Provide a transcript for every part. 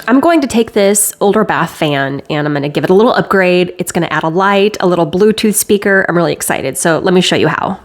I'm going to take this older bath fan and I'm going to give it a little upgrade. It's going to add a light, a little Bluetooth speaker. I'm really excited. So let me show you how.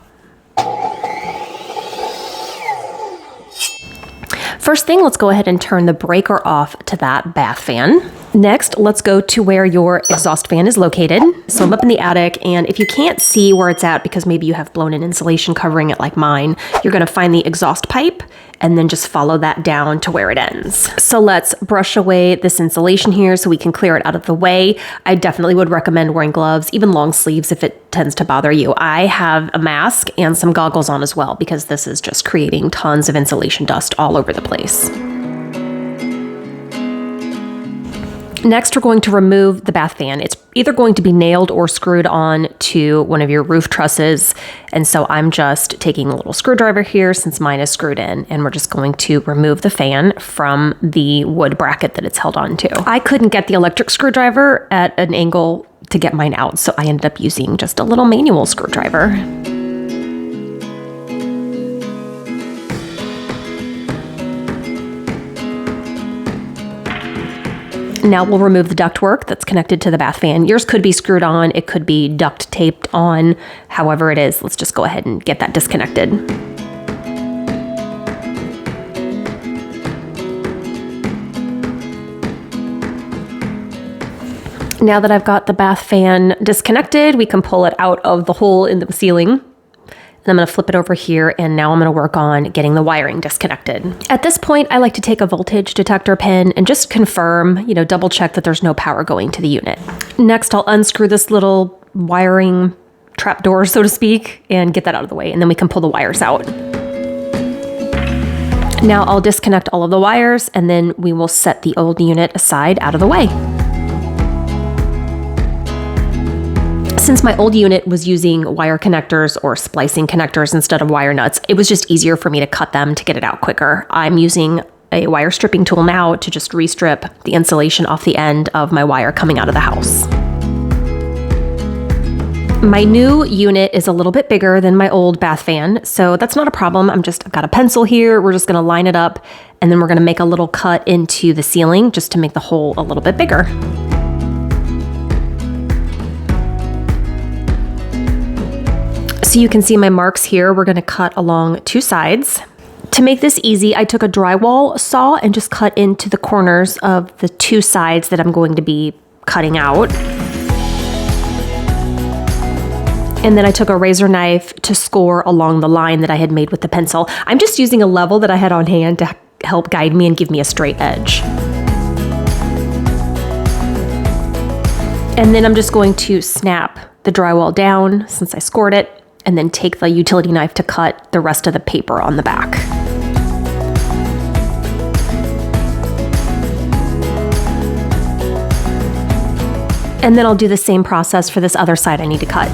First thing, let's go ahead and turn the breaker off to that bath fan. Next, let's go to where your exhaust fan is located. So I'm up in the attic, and if you can't see where it's at because maybe you have blown-in insulation covering it like mine, you're gonna find the exhaust pipe and then just follow that down to where it ends. So let's brush away this insulation here so we can clear it out of the way. I definitely would recommend wearing gloves, even long sleeves if it tends to bother you. I have a mask and some goggles on as well because this is just creating tons of insulation dust all over the place. Next, we're going to remove the bath fan. It's either going to be nailed or screwed on to one of your roof trusses. And so I'm just taking a little screwdriver here since mine is screwed in, and we're just going to remove the fan from the wood bracket that it's held on to. I couldn't get the electric screwdriver at an angle to get mine out, so I ended up using just a little manual screwdriver. Now we'll remove the ductwork that's connected to the bath fan. Yours could be screwed on, it could be duct taped on, however it is. Let's just go ahead and get that disconnected. Now that I've got the bath fan disconnected, we can pull it out of the hole in the ceiling. And I'm going to flip it over here, and now I'm going to work on getting the wiring disconnected. At this point, I like to take a voltage detector pin and just confirm, double check that there's no power going to the unit. Next, I'll unscrew this little wiring trapdoor, so to speak, and get that out of the way, and then we can pull the wires out. Now I'll disconnect all of the wires, and then we will set the old unit aside out of the way. Since my old unit was using wire connectors or splicing connectors instead of wire nuts, it was just easier for me to cut them to get it out quicker. I'm using a wire stripping tool now to just re-strip the insulation off the end of my wire coming out of the house. My new unit is a little bit bigger than my old bath fan, so that's not a problem. I've got a pencil here. We're just gonna line it up, and then we're gonna make a little cut into the ceiling just to make the hole a little bit bigger. So you can see my marks here. We're gonna cut along two sides. To make this easy, I took a drywall saw and just cut into the corners of the two sides that I'm going to be cutting out. And then I took a razor knife to score along the line that I had made with the pencil. I'm just using a level that I had on hand to help guide me and give me a straight edge. And then I'm just going to snap the drywall down since I scored it, and then take the utility knife to cut the rest of the paper on the back. And then I'll do the same process for this other side I need to cut.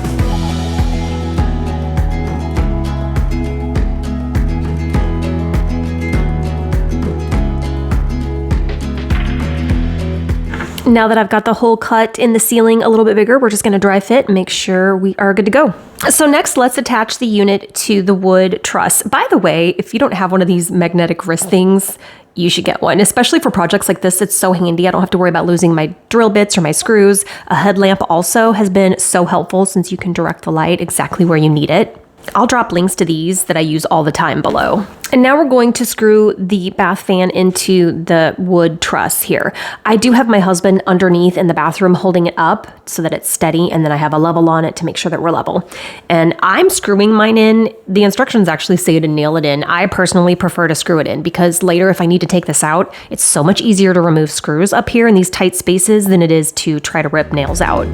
Now that I've got the hole cut in the ceiling a little bit bigger, we're just gonna dry fit and make sure we are good to go. So next, let's attach the unit to the wood truss. By the way, if you don't have one of these magnetic wrist things, you should get one, especially for projects like this. It's so handy. I don't have to worry about losing my drill bits or my screws. A headlamp also has been so helpful since you can direct the light exactly where you need it. I'll drop links to these that I use all the time below. And now we're going to screw the bath fan into the wood truss here. I do have my husband underneath in the bathroom holding it up so that it's steady, and then I have a level on it to make sure that we're level. And I'm screwing mine in. The instructions actually say to nail it in. I personally prefer to screw it in because later if I need to take this out, it's so much easier to remove screws up here in these tight spaces than it is to try to rip nails out.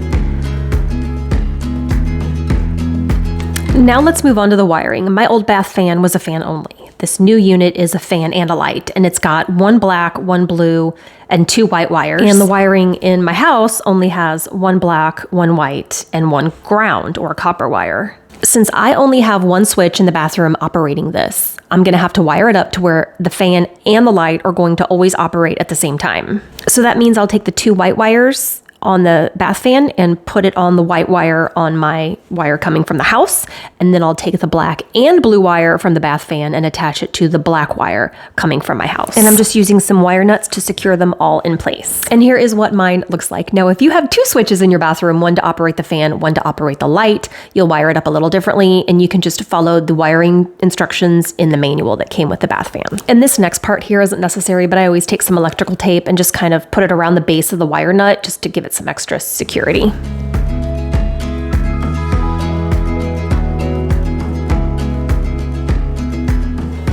Now let's move on to the wiring. My old bath fan was a fan only. This new unit is a fan and a light, and it's got one black, one blue, and two white wires. And the wiring in my house only has one black, one white, and one ground or copper wire. Since I only have one switch in the bathroom operating this, I'm gonna have to wire it up to where the fan and the light are going to always operate at the same time. So that means I'll take the two white wires on the bath fan and put it on the white wire on my wire coming from the house. And then I'll take the black and blue wire from the bath fan and attach it to the black wire coming from my house. And I'm just using some wire nuts to secure them all in place. And here is what mine looks like. Now, if you have two switches in your bathroom, one to operate the fan, one to operate the light, you'll wire it up a little differently, and you can just follow the wiring instructions in the manual that came with the bath fan. And this next part here isn't necessary, but I always take some electrical tape and just kind of put it around the base of the wire nut just to give it some extra security.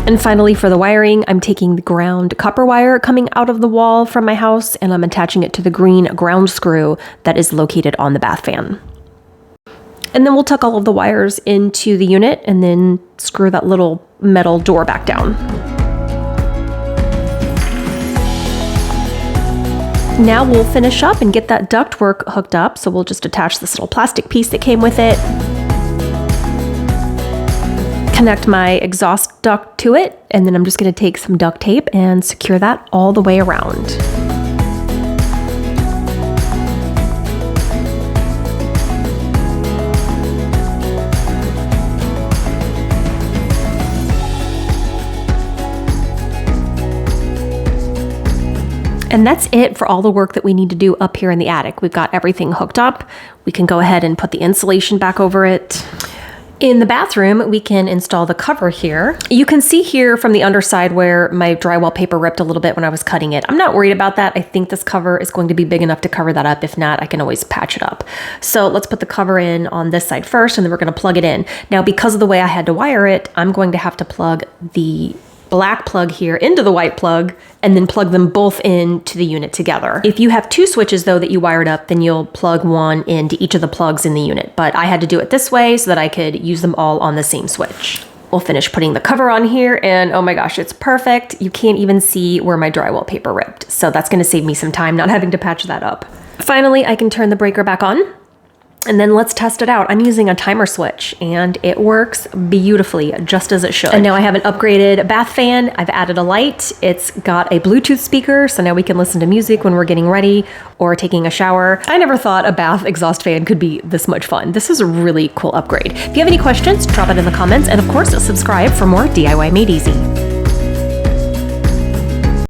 And finally, for the wiring, I'm taking the ground copper wire coming out of the wall from my house, and I'm attaching it to the green ground screw that is located on the bath fan. And then we'll tuck all of the wires into the unit and then screw that little metal door back down. Now we'll finish up and get that ductwork hooked up. So we'll just attach this little plastic piece that came with it. Connect my exhaust duct to it, and then I'm just going to take some duct tape and secure that all the way around. And that's it for all the work that we need to do up here in the attic. We've got everything hooked up. We can go ahead and put the insulation back over it. In the bathroom, we can install the cover here. You can see here from the underside where my drywall paper ripped a little bit when I was cutting it. I'm not worried about that. I think this cover is going to be big enough to cover that up. If not, I can always patch it up. So let's put the cover in on this side first, and then we're going to plug it in. Now, because of the way I had to wire it, I'm going to have to plug the black plug here into the white plug and then plug them both into the unit together. If you have two switches though that you wired up, then you'll plug one into each of the plugs in the unit. But I had to do it this way so that I could use them all on the same switch. We'll finish putting the cover on here, and oh my gosh, it's perfect. You can't even see where my drywall paper ripped. So that's gonna save me some time not having to patch that up. Finally, I can turn the breaker back on. And then let's test it out. I'm using a timer switch and it works beautifully, just as it should. And now I have an upgraded bath fan. I've added a light. It's got a Bluetooth speaker, so now we can listen to music when we're getting ready or taking a shower. I never thought a bath exhaust fan could be this much fun. This is a really cool upgrade. If you have any questions, drop it in the comments. And of course, subscribe for more DIY Made Easy.